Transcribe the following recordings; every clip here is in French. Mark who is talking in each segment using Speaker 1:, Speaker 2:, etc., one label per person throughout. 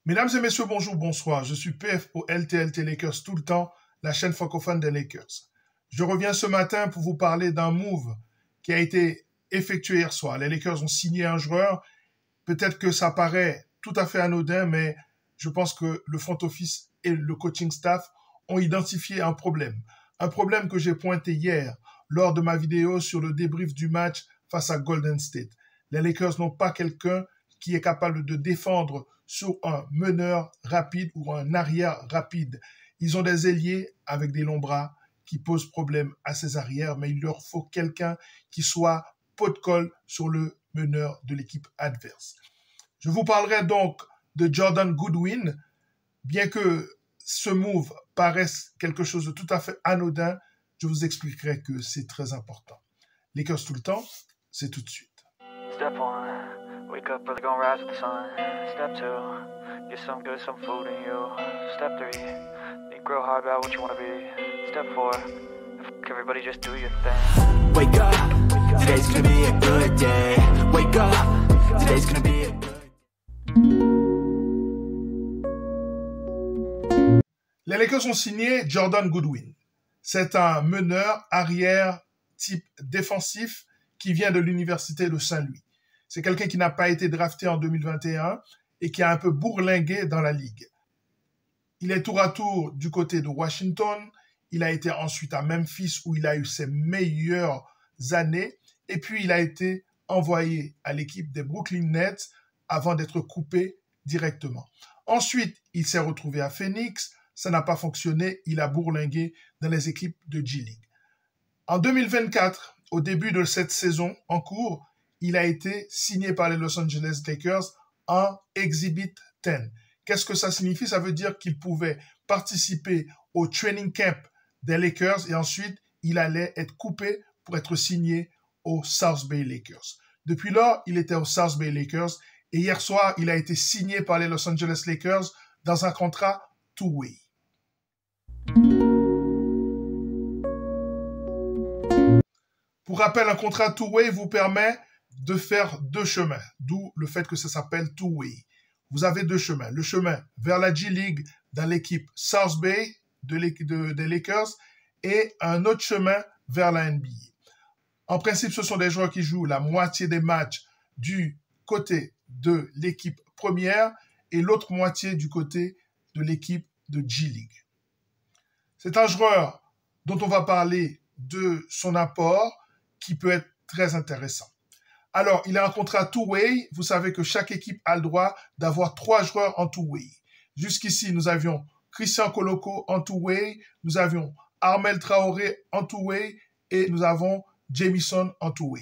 Speaker 1: Mesdames et messieurs, bonjour, bonsoir. Je suis PF au LTLT Lakers tout le temps, la chaîne francophone des Lakers. Je reviens ce matin pour vous parler d'un move qui a été effectué hier soir. Les Lakers ont signé un joueur. Peut-être que ça paraît tout à fait anodin, mais je pense que le front office et le coaching staff ont identifié un problème. Un problème que j'ai pointé hier lors de ma vidéo sur le débrief du match face à Golden State. Les Lakers n'ont pas quelqu'un qui est capable de défendre sur un meneur rapide ou un arrière rapide. Ils ont des ailiers avec des longs bras qui posent problème à ces arrières, mais il leur faut quelqu'un qui soit pot de colle sur le meneur de l'équipe adverse. Je vous parlerai donc de Jordan Goodwin. Bien que ce move paraisse quelque chose de tout à fait anodin, je vous expliquerai que c'est très important. Lakers tout le temps, c'est tout de suite.
Speaker 2: Step 1, wake up early, gonna rise with the sun. Step 2, get some good, some food in you. Step 3, think real hard about what you wanna be. Step 4, everybody just do your thing.
Speaker 3: Wake up, today's gonna be a good day. Wake up, today's gonna be a good day.
Speaker 1: Les Lakers ont signé Jordan Goodwin. C'est un meneur arrière type défensif qui vient de l'université de Saint-Louis. C'est quelqu'un qui n'a pas été drafté en 2021 et qui a un peu bourlingué dans la ligue. Il est tour à tour du côté de Washington. Il a été ensuite à Memphis où il a eu ses meilleures années. Et puis il a été envoyé à l'équipe des Brooklyn Nets avant d'être coupé directement. Ensuite, il s'est retrouvé à Phoenix. Ça n'a pas fonctionné. Il a bourlingué dans les équipes de G-League. En 2024, au début de cette saison en cours, il a été signé par les Los Angeles Lakers en Exhibit 10. Qu'est-ce que ça signifie? Ça veut dire qu'il pouvait participer au training camp des Lakers et ensuite, il allait être coupé pour être signé aux South Bay Lakers. Depuis lors, il était aux South Bay Lakers et hier soir, il a été signé par les Los Angeles Lakers dans un contrat two-way. Pour rappel, un contrat two-way vous permet de faire deux chemins, d'où le fait que ça s'appelle two-way. Vous avez deux chemins. Le chemin vers la G-League dans l'équipe South Bay des Lakers et un autre chemin vers la NBA. En principe, ce sont des joueurs qui jouent la moitié des matchs du côté de l'équipe première et l'autre moitié du côté de l'équipe de G-League. C'est un joueur dont on va parler de son apport qui peut être très intéressant. Alors, il a un contrat two-way. Vous savez que chaque équipe a le droit d'avoir 3 joueurs en two-way. Jusqu'ici, nous avions Christian Koloko en two-way, nous avions Armel Traoré en two-way et nous avons Jamison en two-way.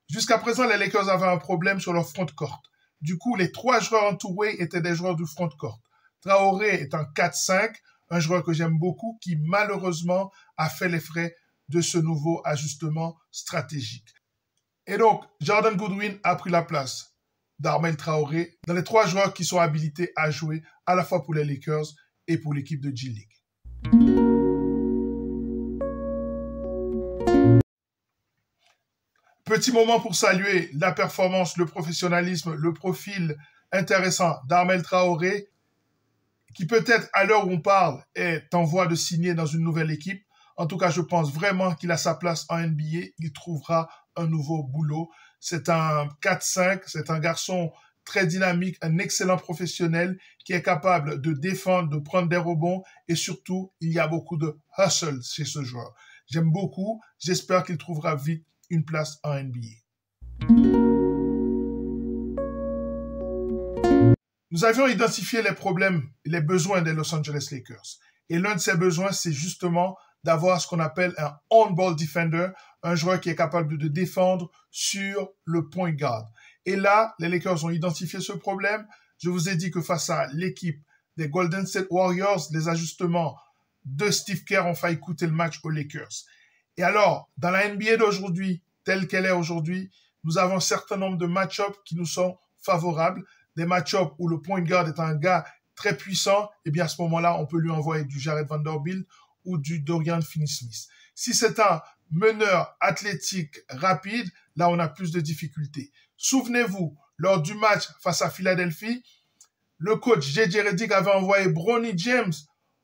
Speaker 1: Jusqu'à présent, les Lakers avaient un problème sur leur front court. Du coup, les 3 joueurs en two-way étaient des joueurs du front court. Traoré est un 4-5, un joueur que j'aime beaucoup, qui malheureusement a fait les frais de ce nouveau ajustement stratégique. Et donc, Jordan Goodwin a pris la place d'Armel Traoré dans les 3 joueurs qui sont habilités à jouer à la fois pour les Lakers et pour l'équipe de G-League. Petit moment pour saluer la performance, le professionnalisme, le profil intéressant d'Armel Traoré, qui peut-être à l'heure où on parle est en voie de signer dans une nouvelle équipe. En tout cas, je pense vraiment qu'il a sa place en NBA. Il trouvera un nouveau boulot. C'est un 4-5, c'est un garçon très dynamique, un excellent professionnel qui est capable de défendre, de prendre des rebonds et surtout, il y a beaucoup de hustle chez ce joueur. J'aime beaucoup. J'espère qu'il trouvera vite une place en NBA. Nous avions identifié les problèmes et les besoins des Los Angeles Lakers. Et l'un de ces besoins, c'est justement d'avoir ce qu'on appelle un on-ball defender, un joueur qui est capable de défendre sur le point guard. Et là, les Lakers ont identifié ce problème. Je vous ai dit que face à l'équipe des Golden State Warriors, les ajustements de Steve Kerr ont failli coûter le match aux Lakers. Et alors, dans la NBA d'aujourd'hui, telle qu'elle est aujourd'hui, nous avons un certain nombre de match-ups qui nous sont favorables. Des match-ups où le point guard est un gars très puissant, et bien à ce moment-là, on peut lui envoyer du Jared Vanderbilt ou du Dorian Finney-Smith. Si c'est un meneur athlétique rapide, là on a plus de difficultés. Souvenez-vous, lors du match face à Philadelphie, le coach J.J. Redick avait envoyé Bronny James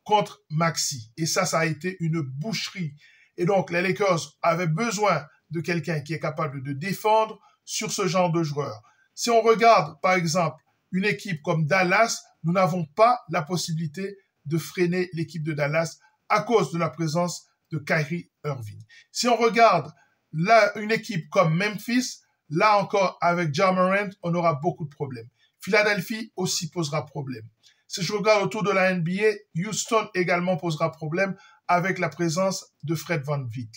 Speaker 1: contre Maxey. Et ça a été une boucherie. Et donc, les Lakers avaient besoin de quelqu'un qui est capable de défendre sur ce genre de joueur. Si on regarde, par exemple, une équipe comme Dallas, nous n'avons pas la possibilité de freiner l'équipe de Dallas à cause de la présence de Kyrie Irving. Si on regarde une équipe comme Memphis, là encore, avec Ja Morant, on aura beaucoup de problèmes. Philadelphie aussi posera problème. Si je regarde autour de la NBA, Houston également posera problème avec la présence de Fred VanVleet.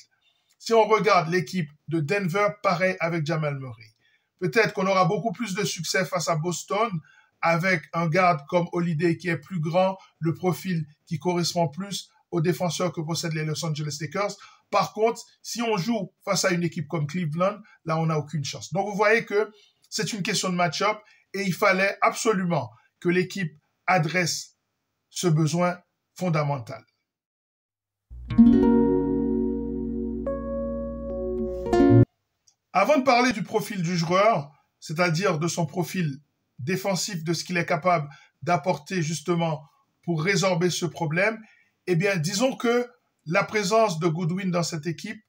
Speaker 1: Si on regarde l'équipe de Denver, pareil avec Jamal Murray. Peut-être qu'on aura beaucoup plus de succès face à Boston avec un garde comme Holiday qui est plus grand, le profil qui correspond plus aux défenseurs que possèdent les Los Angeles Lakers. Par contre, si on joue face à une équipe comme Cleveland, là, on n'a aucune chance. Donc, vous voyez que c'est une question de match-up et il fallait absolument que l'équipe adresse ce besoin fondamental. Avant de parler du profil du joueur, c'est-à-dire de son profil défensif, de ce qu'il est capable d'apporter justement pour résorber ce problème, eh bien, disons que la présence de Goodwin dans cette équipe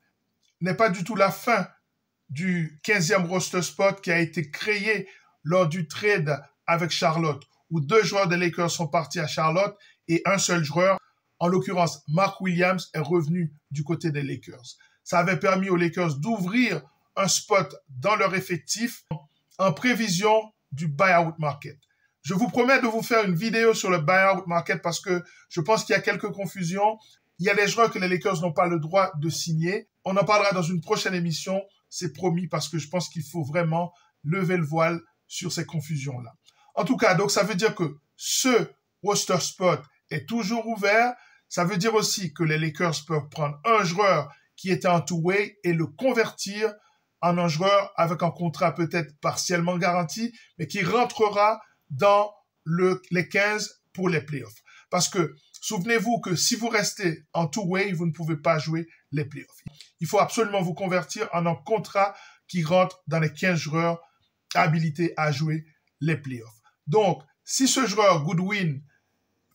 Speaker 1: n'est pas du tout la fin du 15e roster spot qui a été créé lors du trade avec Charlotte, où 2 joueurs des Lakers sont partis à Charlotte et un seul joueur, en l'occurrence Mark Williams, est revenu du côté des Lakers. Ça avait permis aux Lakers d'ouvrir un spot dans leur effectif en prévision du buyout market. Je vous promets de vous faire une vidéo sur le buyout market parce que je pense qu'il y a quelques confusions. Il y a des joueurs que les Lakers n'ont pas le droit de signer. On en parlera dans une prochaine émission, c'est promis, parce que je pense qu'il faut vraiment lever le voile sur ces confusions-là. En tout cas, donc ça veut dire que ce roster spot est toujours ouvert. Ça veut dire aussi que les Lakers peuvent prendre un joueur qui était en two-way et le convertir en un joueur avec un contrat peut-être partiellement garanti, mais qui rentrera dans les 15 pour les playoffs. Parce que souvenez-vous que si vous restez en two-way, vous ne pouvez pas jouer les playoffs. Il faut absolument vous convertir en un contrat qui rentre dans les 15 joueurs habilités à jouer les playoffs. Donc, si ce joueur Goodwin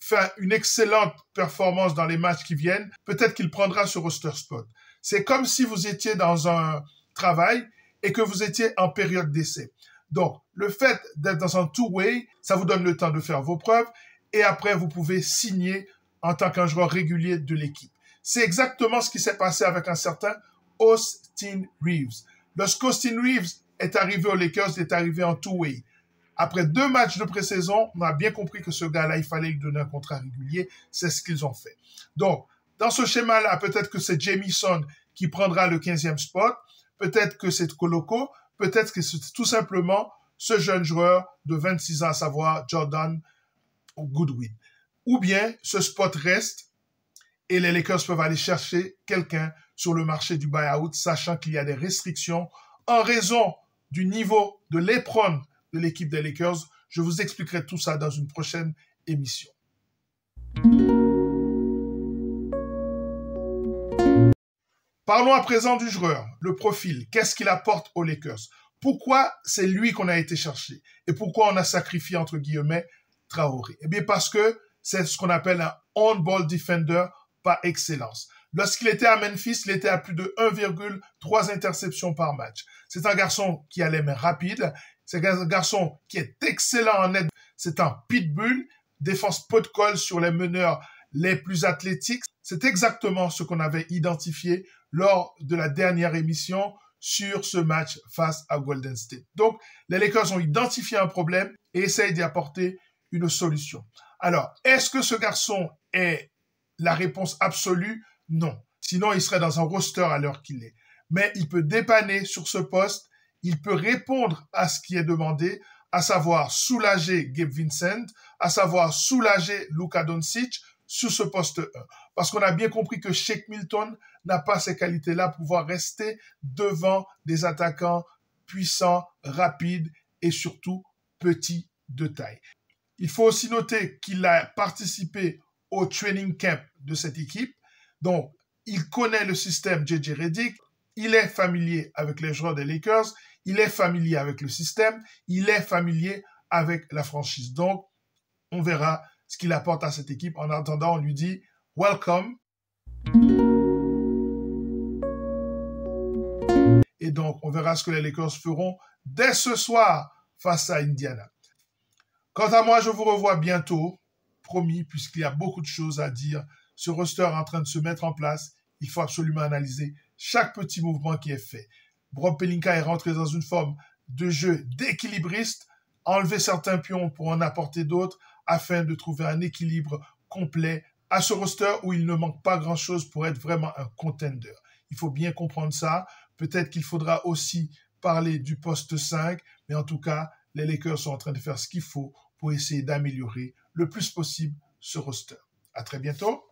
Speaker 1: fait une excellente performance dans les matchs qui viennent, peut-être qu'il prendra ce roster spot. C'est comme si vous étiez dans un travail et que vous étiez en période d'essai. Donc, le fait d'être dans un two-way, ça vous donne le temps de faire vos preuves et après, vous pouvez signer en tant qu'un joueur régulier de l'équipe. C'est exactement ce qui s'est passé avec un certain Austin Reeves. Lorsqu'Austin Reeves est arrivé aux Lakers, il est arrivé en two-way. Après 2 matchs de pré-saison, on a bien compris que ce gars-là, il fallait lui donner un contrat régulier. C'est ce qu'ils ont fait. Donc, dans ce schéma-là, peut-être que c'est Jamison qui prendra le 15e spot. Peut-être que c'est Koloko. Peut-être que c'est tout simplement ce jeune joueur de 26 ans, à savoir Jordan Goodwin. Ou bien, ce spot reste et les Lakers peuvent aller chercher quelqu'un sur le marché du buyout, sachant qu'il y a des restrictions en raison du niveau de l'éperon de l'équipe des Lakers. Je vous expliquerai tout ça dans une prochaine émission. Parlons à présent du joueur, le profil. Qu'est-ce qu'il apporte aux Lakers? Pourquoi c'est lui qu'on a été chercher? Et pourquoi on a sacrifié, entre guillemets, Traoré? Eh bien, parce que c'est ce qu'on appelle un on-ball defender par excellence. Lorsqu'il était à Memphis, il était à plus de 1,3 interceptions par match. C'est un garçon qui a les mains rapides. C'est un garçon qui est excellent en aide. C'est un pitbull, défense pot de colle sur les meneurs les plus athlétiques. C'est exactement ce qu'on avait identifié lors de la dernière émission sur ce match face à Golden State. Donc, les Lakers ont identifié un problème et essayent d'y apporter une solution. Alors, est-ce que ce garçon est la réponse absolue? Non. Sinon, il serait dans un roster à l'heure qu'il est. Mais il peut dépanner sur ce poste. Il peut répondre à ce qui est demandé, à savoir soulager Gabe Vincent, à savoir soulager Luka Doncic sur ce poste 1. Parce qu'on a bien compris que Shake Milton n'a pas ces qualités-là pour pouvoir rester devant des attaquants puissants, rapides et surtout petits de taille. Il faut aussi noter qu'il a participé au training camp de cette équipe. Donc, il connaît le système J.J. Redick. Il est familier avec les joueurs des Lakers. Il est familier avec le système. Il est familier avec la franchise. Donc, On verra ce qu'il apporte à cette équipe. En attendant, on lui dit « Welcome ». Et donc, on verra ce que les Lakers feront dès ce soir face à Indiana. Quant à moi, je vous revois bientôt, promis, puisqu'il y a beaucoup de choses à dire. Ce roster est en train de se mettre en place. Il faut absolument analyser chaque petit mouvement qui est fait. Rob Pelinka est rentré dans une forme de jeu d'équilibriste, enlever certains pions pour en apporter d'autres, afin de trouver un équilibre complet à ce roster où il ne manque pas grand-chose pour être vraiment un contender. Il faut bien comprendre ça. Peut-être qu'il faudra aussi parler du poste 5, mais en tout cas, les Lakers sont en train de faire ce qu'il faut pour essayer d'améliorer le plus possible ce roster. À très bientôt.